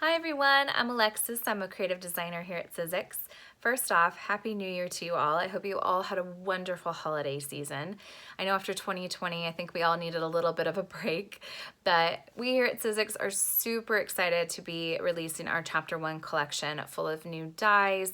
Hi everyone, I'm Alexis. I'm a creative designer here at Sizzix. First off, Happy New Year to you all. I hope you all had a wonderful holiday season. I know after 2020, I think we all needed a little bit of a break, but we here at Sizzix are super excited to be releasing our Chapter One collection full of new dies,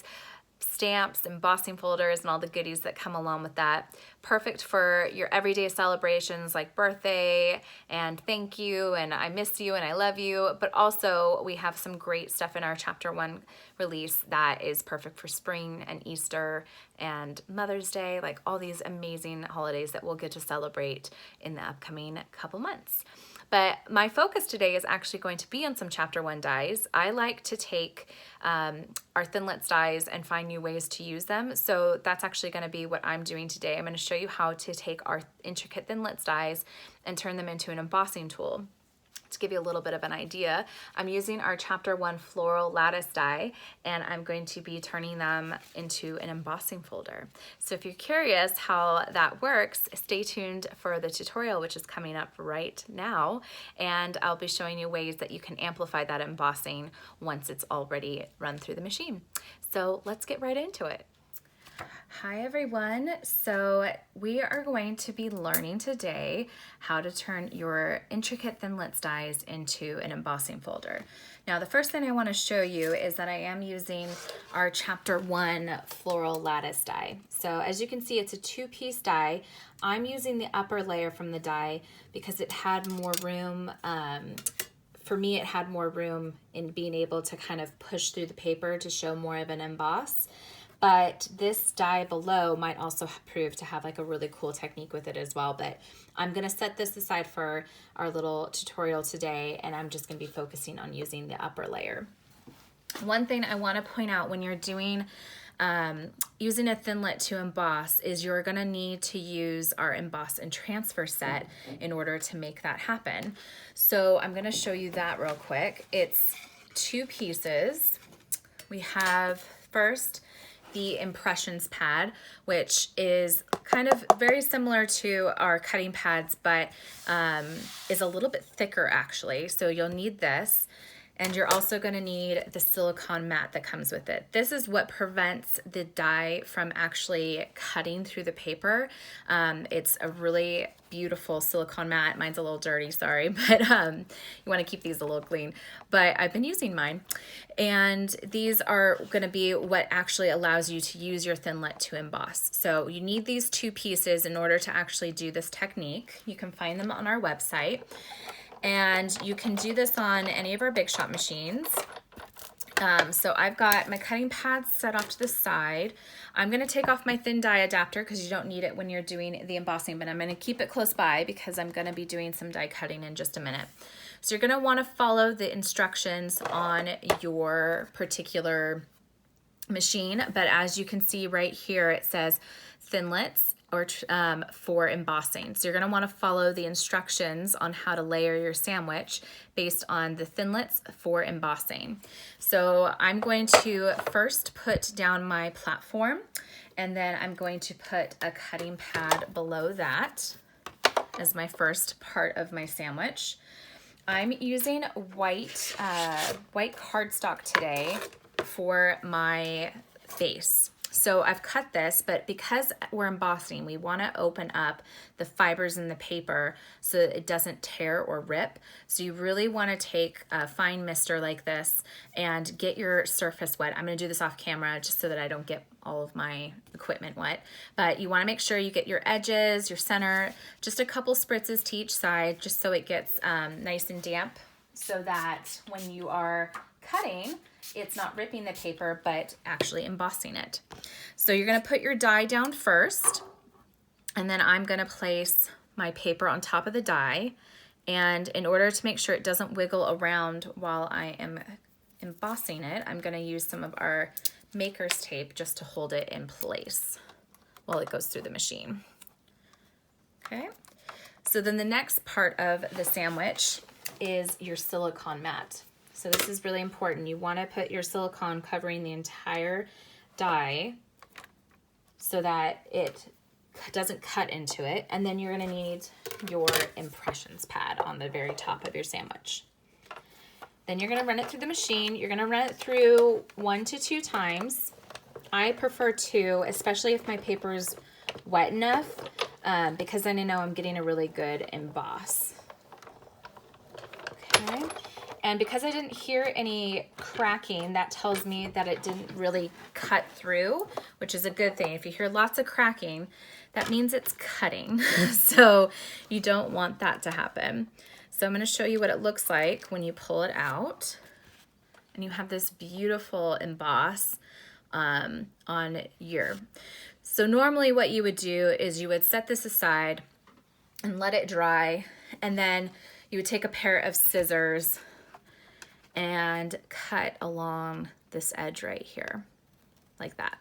stamps, embossing folders, and all the goodies that come along with that. Perfect for your everyday celebrations like birthday and thank you and I miss you and I love you, but also we have some great stuff in our Chapter One release that is perfect for spring and Easter and Mother's Day, like all these amazing holidays that we'll get to celebrate in the upcoming couple months. But my focus today is actually going to be on some Chapter One dies. I like to take our Thinlits dies and find new ways to use them. So that's actually going to be what I'm doing today. I'm going to show you how to take our intricate Thinlits dies and turn them into an embossing tool. To give you a little bit of an idea, I'm using our Chapter One floral lattice die and I'm going to be turning them into an embossing folder. So if you're curious how that works, stay tuned for the tutorial, which is coming up right now, and I'll be showing you ways that you can amplify that embossing once it's already run through the machine. So let's get right into it. Hi everyone, so we are going to be learning today how to turn your intricate Thinlits dies into an embossing folder. Now the first thing I want to show you is that I am using our Chapter One floral lattice die. So as you can see, it's a two-piece die. I'm using the upper layer from the die because it had more room. For me, it had more room in being able to kind of push through the paper to show more of an emboss. But this die below might also prove to have like a really cool technique with it as well. But I'm gonna set this aside for our little tutorial today, and I'm just gonna be focusing on using the upper layer. One thing I wanna point out when you're doing using a Thinlit to emboss is you're gonna need to use our emboss and transfer set in order to make that happen. So I'm gonna show you that real quick. It's two pieces. We have first the impressions pad, which is kind of very similar to our cutting pads, but is a little bit thicker actually. So you'll need this. And you're also going to need the silicone mat that comes with it. This is what prevents the die from actually cutting through the paper. It's a really beautiful silicone mat. Mine's a little dirty, sorry, but you want to keep these a little clean. But I've been using mine. And these are going to be what actually allows you to use your Thinlit to emboss. So you need these two pieces in order to actually do this technique. You can find them on our website. And you can do this on any of our Big Shot machines. So I've got my cutting pads set off to the side. I'm gonna take off my thin die adapter because you don't need it when you're doing the embossing, but I'm gonna keep it close by because I'm gonna be doing some die cutting in just a minute. So you're gonna wanna follow the instructions on your particular machine, but as you can see right here, it says Thinlits or for embossing. So you're gonna wanna follow the instructions on how to layer your sandwich based on the Thinlits for embossing. So I'm going to first put down my platform, and then I'm going to put a cutting pad below that as my first part of my sandwich. I'm using white cardstock today for my base. So I've cut this, but because we're embossing, we want to open up the fibers in the paper so that it doesn't tear or rip. So you really want to take a fine mister like this and get your surface wet. I'm going to do this off camera just so that I don't get all of my equipment wet. But you want to make sure you get your edges, your center, just a couple spritzes to each side just so it gets nice and damp so that when you are cutting, it's not ripping the paper, but actually embossing it. So you're gonna put your die down first, and then I'm gonna place my paper on top of the die. And in order to make sure it doesn't wiggle around while I am embossing it, I'm gonna use some of our maker's tape just to hold it in place while it goes through the machine. Okay, so then the next part of the sandwich is your silicone mat. So this is really important. You want to put your silicone covering the entire die so that it doesn't cut into it. And then you're going to need your impressions pad on the very top of your sandwich. Then you're gonna run it through the machine. You're gonna run it through 1 to 2 times. I prefer 2, especially if my paper's wet enough, because then I know I'm getting a really good emboss. Okay. And because I didn't hear any cracking, that tells me that it didn't really cut through, which is a good thing. If you hear lots of cracking, that means it's cutting. So you don't want that to happen. So I'm going to show you what it looks like when you pull it out. And you have this beautiful emboss on your. So normally what you would do is you would set this aside and let it dry, and then you would take a pair of scissors and cut along this edge right here, like that.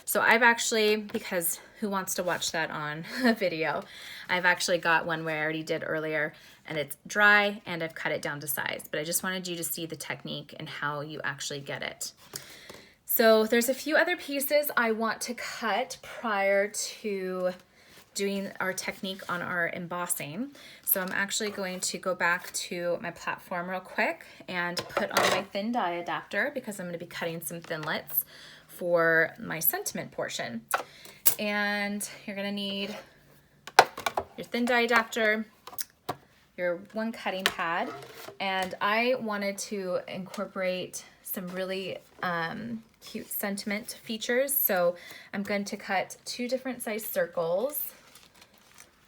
So I've actually, because who wants to watch that on a video, I've actually got one where I already did earlier, and it's dry, and I've cut it down to size, but I just wanted you to see the technique and how you actually get it. So there's a few other pieces I want to cut prior to doing our technique on our embossing. So I'm actually going to go back to my platform real quick and put on my thin die adapter, because I'm going to be cutting some Thinlits for my sentiment portion. And you're going to need your thin die adapter, your 1 cutting pad, and I wanted to incorporate some really cute sentiment features. So I'm going to cut 2 different size circles.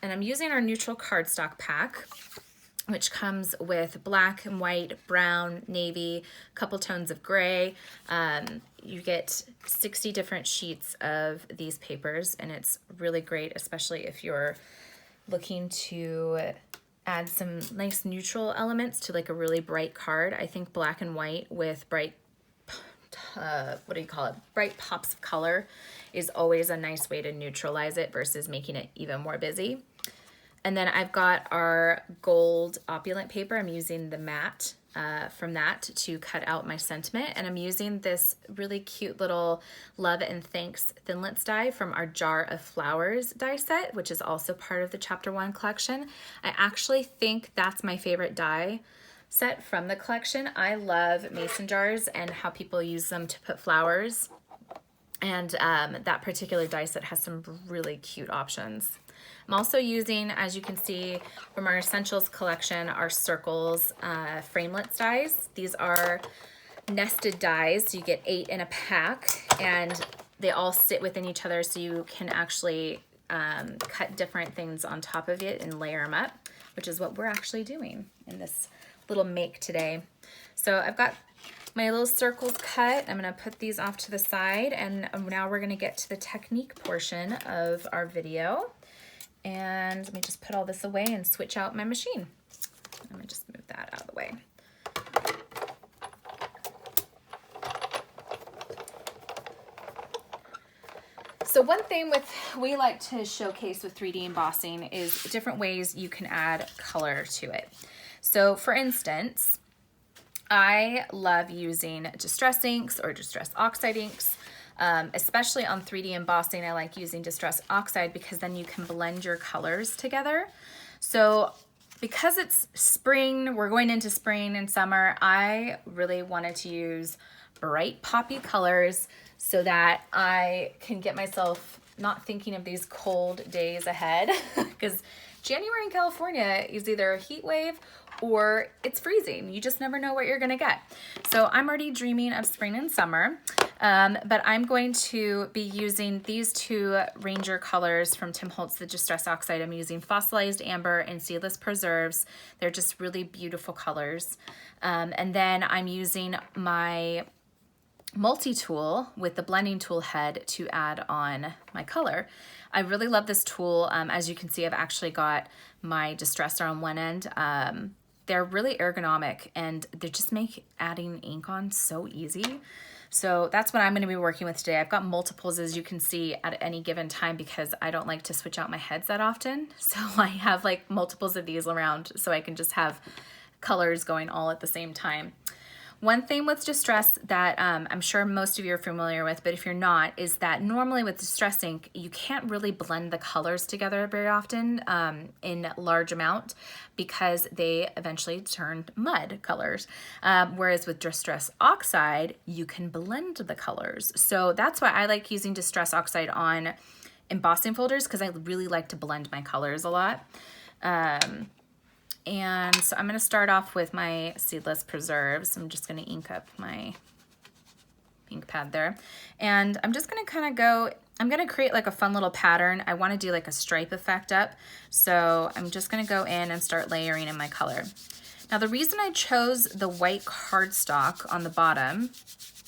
And I'm using our neutral cardstock pack, which comes with black and white, brown, navy, a couple tones of gray. You get 60 different sheets of these papers, and it's really great, especially if you're looking to add some nice neutral elements to like a really bright card. I think black and white with bright, bright pops of color is always a nice way to neutralize it versus making it even more busy. And then I've got our gold opulent paper. I'm using the matte from that to cut out my sentiment. And I'm using this really cute little Love and Thanks Thinlits die from our Jar of Flowers die set, which is also part of the Chapter One collection. I actually think that's my favorite die set from the collection. I love mason jars and how people use them to put flowers. And that particular die set has some really cute options. I'm also using, as you can see from our Essentials collection, our Circles Framelits dies. These are nested dies. You get 8 in a pack, and they all sit within each other, so you can actually cut different things on top of it and layer them up, which is what we're actually doing in this little make today. So I've got my little circles cut. I'm gonna put these off to the side, and now we're gonna get to the technique portion of our video. And let me just put all this away and switch out my machine. Let me just move that out of the way. So one thing we like to showcase with 3D embossing is different ways you can add color to it. So for instance, I love using distress inks or distress oxide inks. Especially on 3D embossing, I like using distress oxide because then you can blend your colors together. So because it's spring, we're going into spring and summer, I really wanted to use bright poppy colors so that I can get myself not thinking of these cold days ahead, because January in California is either a heat wave or it's freezing. You just never know what you're gonna get. So I'm already dreaming of spring and summer, but I'm going to be using these 2 Ranger colors from Tim Holtz, the Distress Oxide. I'm using Fossilized Amber and Seedless Preserves. They're just really beautiful colors. And then I'm using my multi-tool with the blending tool head to add on my color. I really love this tool. As you can see, I've actually got my distresser on one end. They're really ergonomic, and they just make adding ink on so easy. So that's what I'm going to be working with today. I've got multiples, as you can see, at any given time because I don't like to switch out my heads that often. So I have like multiples of these around so I can just have colors going all at the same time. One thing with distress that I'm sure most of you are familiar with, but if you're not, is that normally with distress ink, you can't really blend the colors together very often in large amount because they eventually turn mud colors. Whereas with distress oxide, you can blend the colors. So that's why I like using distress oxide on embossing folders, because I really like to blend my colors a lot. And so I'm going to start off with my seedless preserves. I'm just going to ink up my ink pad there. And I'm just going to kind of go, I'm going to create like a fun little pattern. I want to do like a stripe effect up. So I'm just going to go in and start layering in my color. Now the reason I chose the white cardstock on the bottom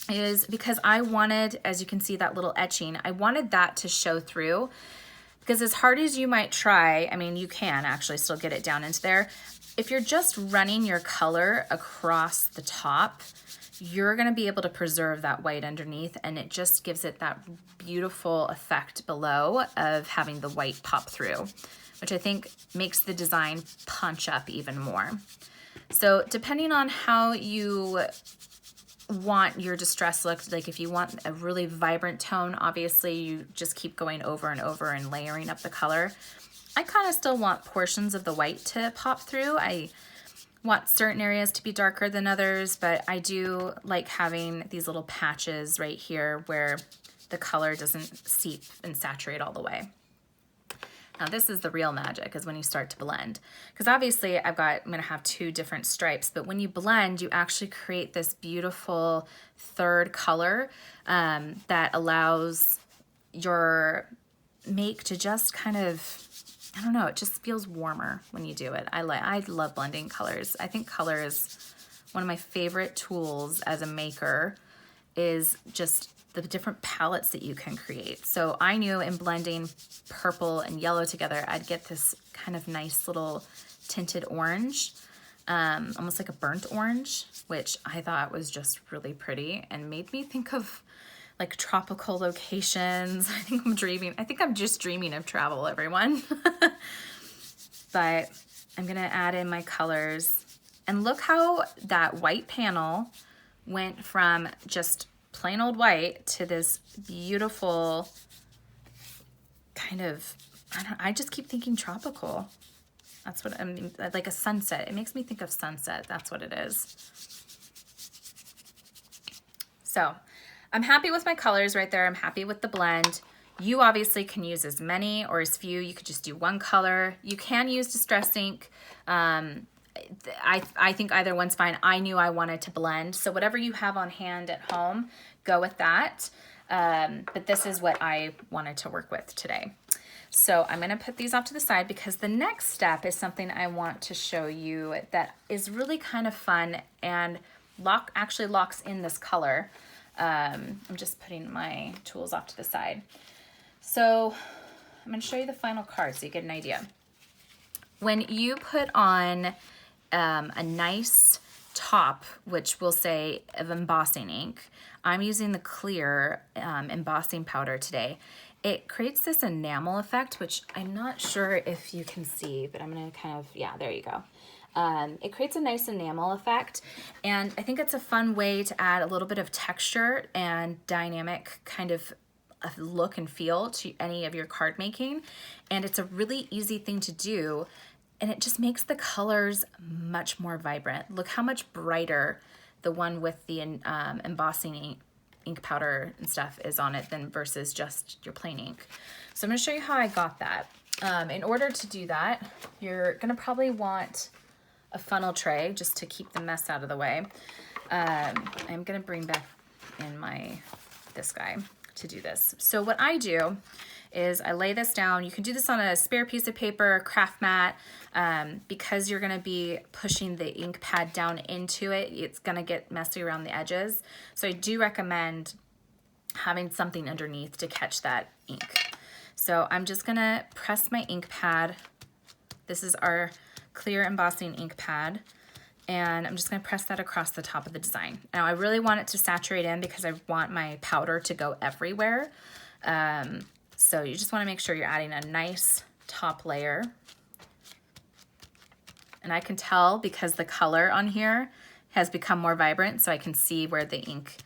is because I wanted, as you can see that little etching, I wanted that to show through. Because as hard as you might try, I mean, you can actually still get it down into there. If you're just running your color across the top, you're gonna be able to preserve that white underneath, and it just gives it that beautiful effect below of having the white pop through, which I think makes the design punch up even more. So depending on how you want your distress look, like if you want a really vibrant tone, obviously you just keep going over and over and layering up the color. I kind of still want portions of the white to pop through. I want certain areas to be darker than others, but I do like having these little patches right here where the color doesn't seep and saturate all the way. Now this is the real magic, is when you start to blend. Because obviously I'm gonna have two different stripes, but when you blend, you actually create this beautiful third color that allows your make to just kind of, I don't know, it just feels warmer when you do it. I love blending colors. I think color is one of my favorite tools as a maker, is just the different palettes that you can create. So I knew in blending purple and yellow together, I'd get this kind of nice little tinted orange, almost like a burnt orange, which I thought was just really pretty and made me think of like tropical locations. I think I'm just dreaming of travel, everyone. But I'm gonna add in my colors, and look how that white panel went from just plain old white to this beautiful kind of, I just keep thinking tropical. That's what I mean, like a sunset. It makes me think of sunset. That's what it is. So I'm happy with my colors right there. I'm happy with the blend. You obviously can use as many or as few. You could just do one color. You can use distress ink. I think either one's fine. I knew I wanted to blend, so whatever you have on hand at home, go with that. But this is what I wanted to work with today. So I'm gonna put these off to the side because the next step is something I want to show you that is really kind of fun and actually locks in this color. I'm just putting my tools off to the side. So I'm gonna show you the final card so you get an idea. When you put on a nice top, which will say of embossing ink, I'm using the clear embossing powder today. It creates this enamel effect, which I'm not sure if you can see, but I'm gonna kind of, yeah, there you go. It creates a nice enamel effect, and I think it's a fun way to add a little bit of texture and dynamic kind of look and feel to any of your card making, and it's a really easy thing to do, and it just makes the colors much more vibrant. Look how much brighter the one with the embossing ink powder and stuff is on it than versus just your plain ink. So I'm gonna show you how I got that. In order to do that, you're gonna probably want a funnel tray just to keep the mess out of the way. I'm gonna bring back in this guy to do this. So what I do is I lay this down. You can do this on a spare piece of paper, craft mat, because you're gonna be pushing the ink pad down into it. It's gonna get messy around the edges. So I do recommend having something underneath to catch that ink. So I'm just gonna press my ink pad. This is our clear embossing ink pad. And I'm just gonna press that across the top of the design. Now I really want it to saturate in because I want my powder to go everywhere. So you just wanna make sure you're adding a nice top layer. And I can tell because the color on here has become more vibrant, so I can see where the ink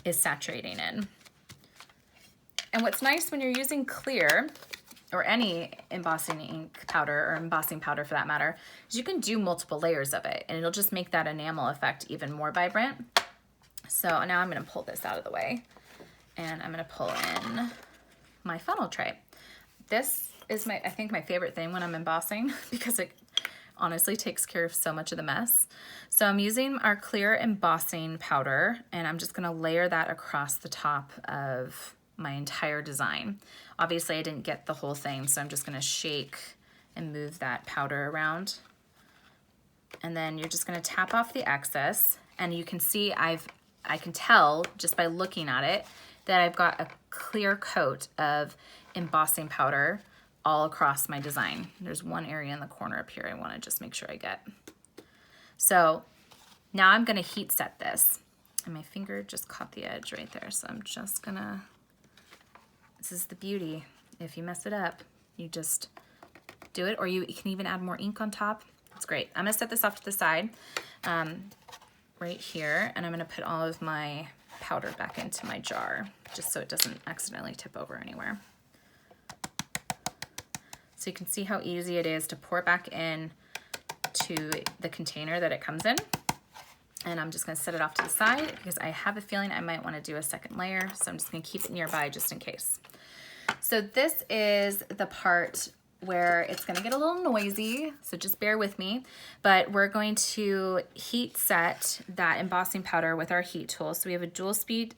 is saturating in. And what's nice when you're using clear, or any embossing ink powder, or embossing powder for that matter, is you can do multiple layers of it, and it'll just make that enamel effect even more vibrant. So now I'm gonna pull this out of the way, and I'm gonna pull in my funnel tray. This is I think my favorite thing when I'm embossing because it honestly takes care of so much of the mess. So I'm using our clear embossing powder, and I'm just gonna layer that across the top of my entire design. Obviously I didn't get the whole thing, so I'm just gonna shake and move that powder around. And then you're just gonna tap off the excess, and you can see I can tell just by looking at it that I've got a clear coat of embossing powder all across my design. There's one area in the corner up here I wanna just make sure I get. So now I'm gonna heat set this, and my finger just caught the edge right there, so I'm just gonna, this is the beauty. If you mess it up, you just do it, or you can even add more ink on top. It's great. I'm gonna set this off to the side right here, and I'm gonna put all of my powder back into my jar, just so it doesn't accidentally tip over anywhere. So you can see how easy it is to pour back in to the container that it comes in. And I'm just gonna set it off to the side because I have a feeling I might wanna do a second layer, so I'm just gonna keep it nearby just in case. So this is the part where it's gonna get a little noisy, so just bear with me, but we're going to heat set that embossing powder with our heat tool. So we have a dual speed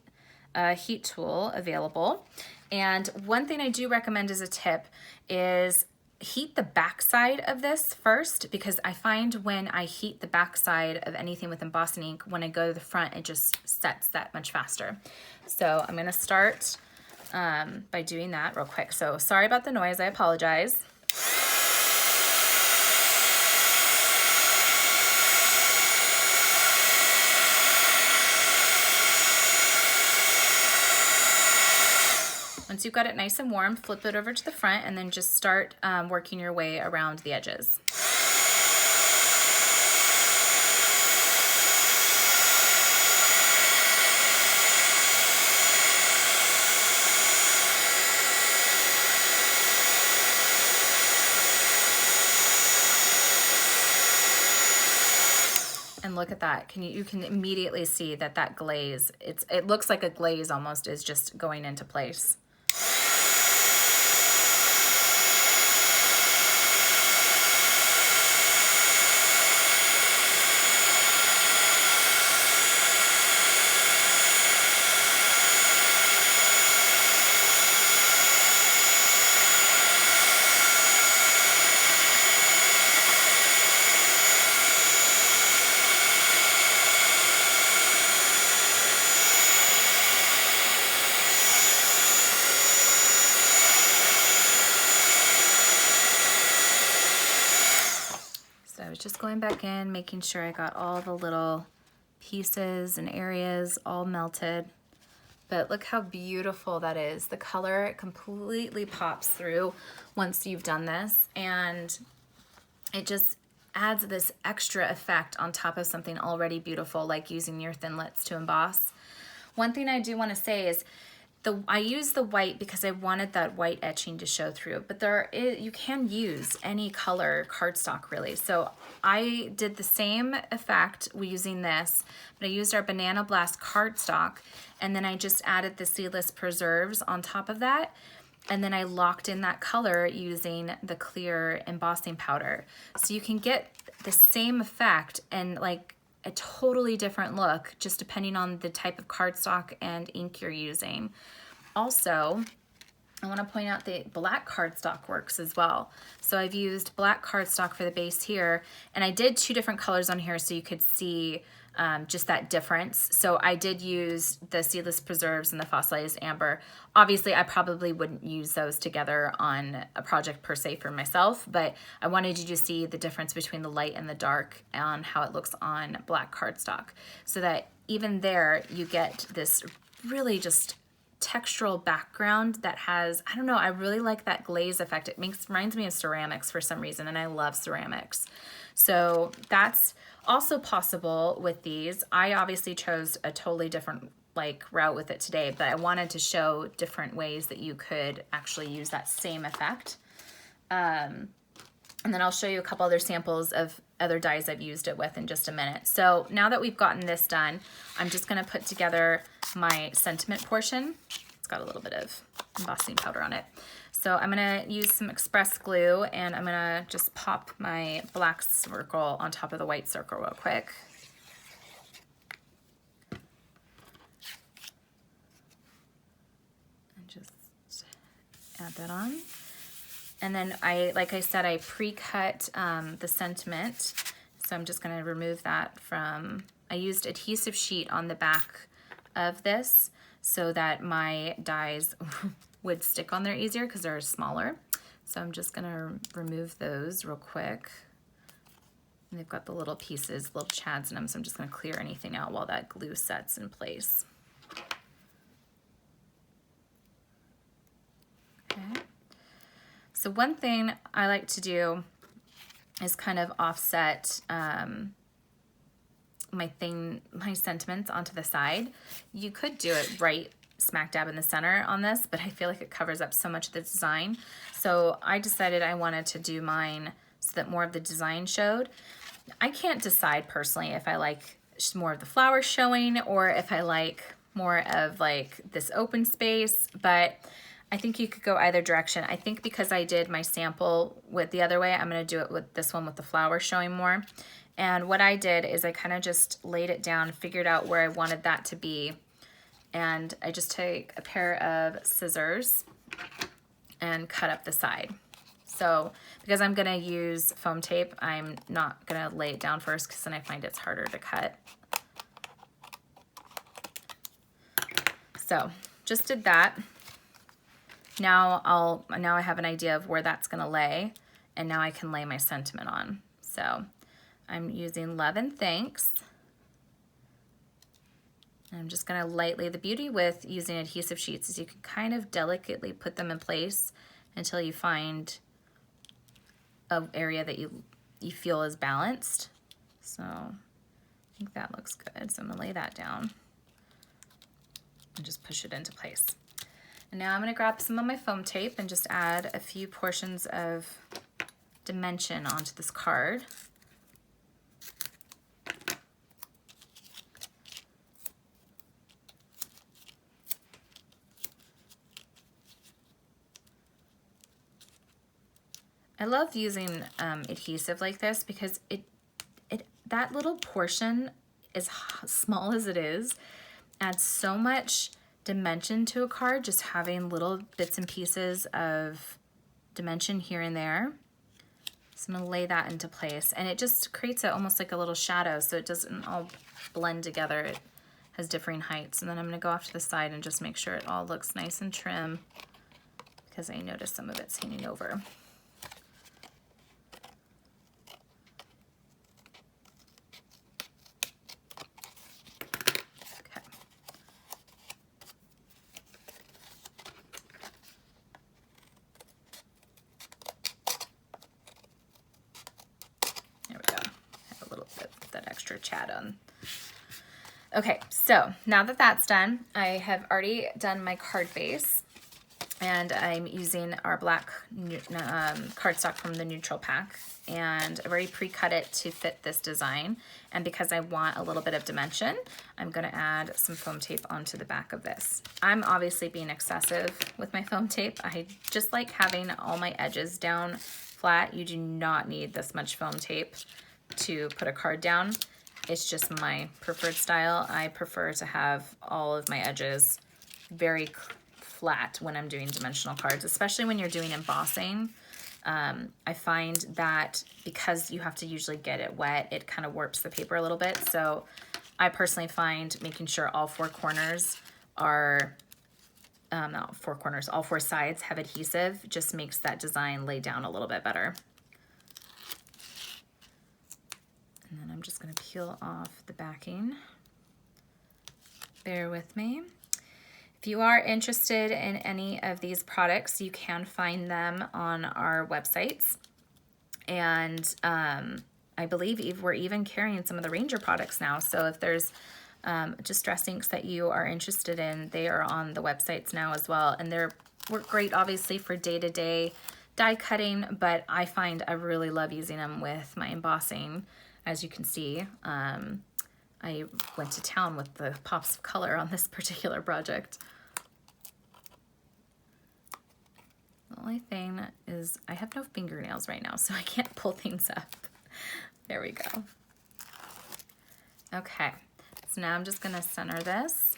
heat tool available. And one thing I do recommend as a tip is heat the backside of this first, because I find when I heat the backside of anything with embossing ink, when I go to the front, it just sets that much faster. So I'm gonna start by doing that real quick. So sorry about the noise, I apologize. Once you've got it nice and warm, flip it over to the front and then just start working your way around the edges. And look at that. You can immediately see that that glaze, it looks like a glaze almost is just going into place. Just going back in, making sure I got all the little pieces and areas all melted. But look how beautiful that is. The color completely pops through once you've done this, and it just adds this extra effect on top of something already beautiful, like using your Thinlits to emboss. One thing I do want to say is I use the white because I wanted that white etching to show through, but you can use any color cardstock really. So I did the same effect using this, but I used our Banana Blast cardstock, and then I just added the Seedless Preserves on top of that, and then I locked in that color using the clear embossing powder. So you can get the same effect and like a totally different look just depending on the type of cardstock and ink you're using. Also, I want to point out that black cardstock works as well. So I've used black cardstock for the base here, and I did 2 different colors on here so you could see just that difference. So I did use the Seedless Preserves and the Fossilized Amber. Obviously, I probably wouldn't use those together on a project per se for myself, but I wanted you to see the difference between the light and the dark on how it looks on black cardstock, so that even there you get this really just textural background that has, I don't know, I really like that glaze effect. It reminds me of ceramics for some reason, and I love ceramics. So that's Also possible with these, I obviously chose a totally different route with it today, but I wanted to show different ways that you could actually use that same effect. And then I'll show you a couple other samples of other dyes I've used it with in just a minute. So now that we've gotten this done, I'm just gonna put together my sentiment portion. It's got a little bit of embossing powder on it. So I'm gonna use some express glue and I'm gonna just pop my black circle on top of the white circle real quick. And just add that on. And then like I said, I pre-cut the sentiment. So I'm just gonna remove that from, I used adhesive sheet on the back of this so that my dyes would stick on there easier because they're smaller. So I'm just gonna remove those real quick. And they've got the little pieces, little chads in them, so I'm just gonna clear anything out while that glue sets in place. Okay. So one thing I like to do is kind of offset my sentiments onto the side. You could do it right smack dab in the center on this, but I feel like it covers up so much of the design. So I decided I wanted to do mine so that more of the design showed. I can't decide personally if I like more of the flowers showing or if I like more of this open space, but I think you could go either direction. I think because I did my sample with the other way, I'm gonna do it with this one with the flowers showing more. And what I did is I kind of just laid it down, figured out where I wanted that to be. And I just take a pair of scissors and cut up the side. So because I'm gonna use foam tape, I'm not gonna lay it down first because then I find it's harder to cut. So just did that. Now I have an idea of where that's gonna lay, and now I can lay my sentiment on. So I'm using Love and Thanks. I'm just gonna lightly, the beauty with using adhesive sheets is you can kind of delicately put them in place until you find an area that you feel is balanced. So I think that looks good. So I'm gonna lay that down and just push it into place. And now I'm gonna grab some of my foam tape and just add a few portions of dimension onto this card. I love using adhesive like this because that little portion, as small as it is, adds so much dimension to a card, just having little bits and pieces of dimension here and there. So I'm gonna lay that into place, and it just creates almost like a little shadow so it doesn't all blend together. It has differing heights. And then I'm gonna go off to the side and just make sure it all looks nice and trim because I noticed some of it's hanging over. Chat on. Okay, so now that that's done, I have already done my card base, and I'm using our black cardstock from the neutral pack, and I've already pre-cut it to fit this design. And because I want a little bit of dimension, I'm gonna add some foam tape onto the back of this. I'm obviously being excessive with my foam tape. I just like having all my edges down flat. You do not need this much foam tape to put a card down. It's just my preferred style. I prefer to have all of my edges very flat when I'm doing dimensional cards, especially when you're doing embossing. I find that because you have to usually get it wet, it kind of warps the paper a little bit. So I personally find making sure all four corners are, not four corners, all four sides have adhesive just makes that design lay down a little bit better. And then I'm just going to peel off the backing. Bear with me. If you are interested in any of these products, you can find them on our websites. And I believe we're even carrying some of the Ranger products now. So if there's distress inks that you are interested in, they are on the websites now as well. And they're work great, obviously, for day-to-day die cutting, but I find I really love using them with my embossing. As you can see, I went to town with the pops of color on this particular project. The only thing is I have no fingernails right now, so I can't pull things up. There we go. Okay, so now I'm just gonna center this.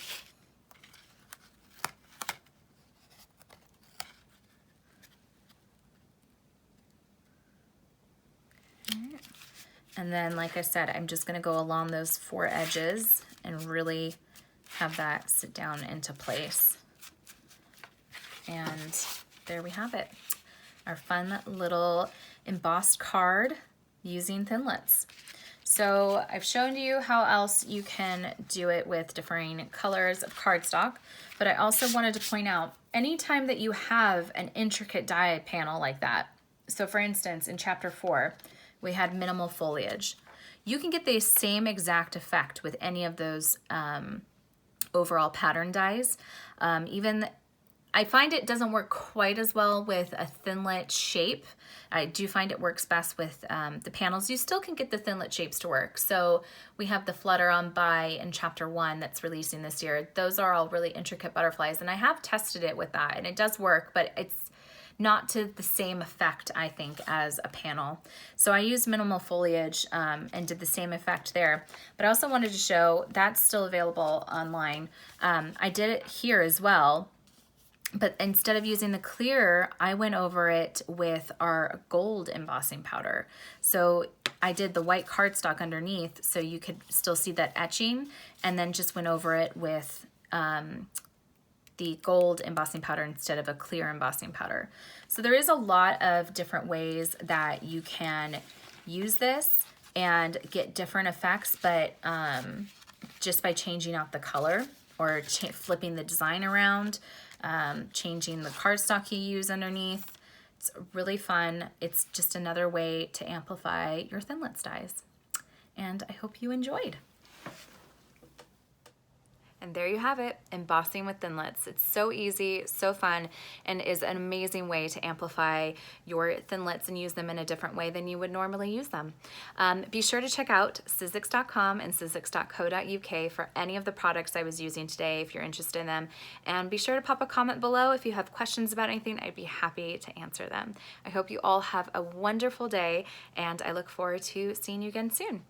And then, like I said, I'm just gonna go along those 4 edges and really have that sit down into place. And there we have it. Our fun little embossed card using Thinlits. So I've shown you how else you can do it with differing colors of cardstock, but I also wanted to point out, anytime that you have an intricate die panel like that, so for instance, in Chapter 4, we had minimal foliage. You can get the same exact effect with any of those overall pattern dies. Even I find it doesn't work quite as well with a Thinlit shape. I do find it works best with the panels. You still can get the Thinlit shapes to work. So we have the Flutter on By in Chapter 1 that's releasing this year. Those are all really intricate butterflies, and I have tested it with that, and it does work, but it's not to the same effect, I think, as a panel. So I used minimal foliage and did the same effect there. But I also wanted to show that's still available online. I did it here as well, but instead of using the clear, I went over it with our gold embossing powder. So I did the white cardstock underneath so you could still see that etching, and then just went over it with the gold embossing powder instead of a clear embossing powder. So there is a lot of different ways that you can use this and get different effects, but just by changing out the color or flipping the design around, changing the cardstock you use underneath. It's really fun. It's just another way to amplify your Thinlits dies. And I hope you enjoyed. And there you have it, embossing with Thinlits. It's so easy, so fun, and is an amazing way to amplify your Thinlits and use them in a different way than you would normally use them. Be sure to check out Sizzix.com and Sizzix.co.uk for any of the products I was using today if you're interested in them. And be sure to pop a comment below if you have questions about anything. I'd be happy to answer them. I hope you all have a wonderful day, and I look forward to seeing you again soon.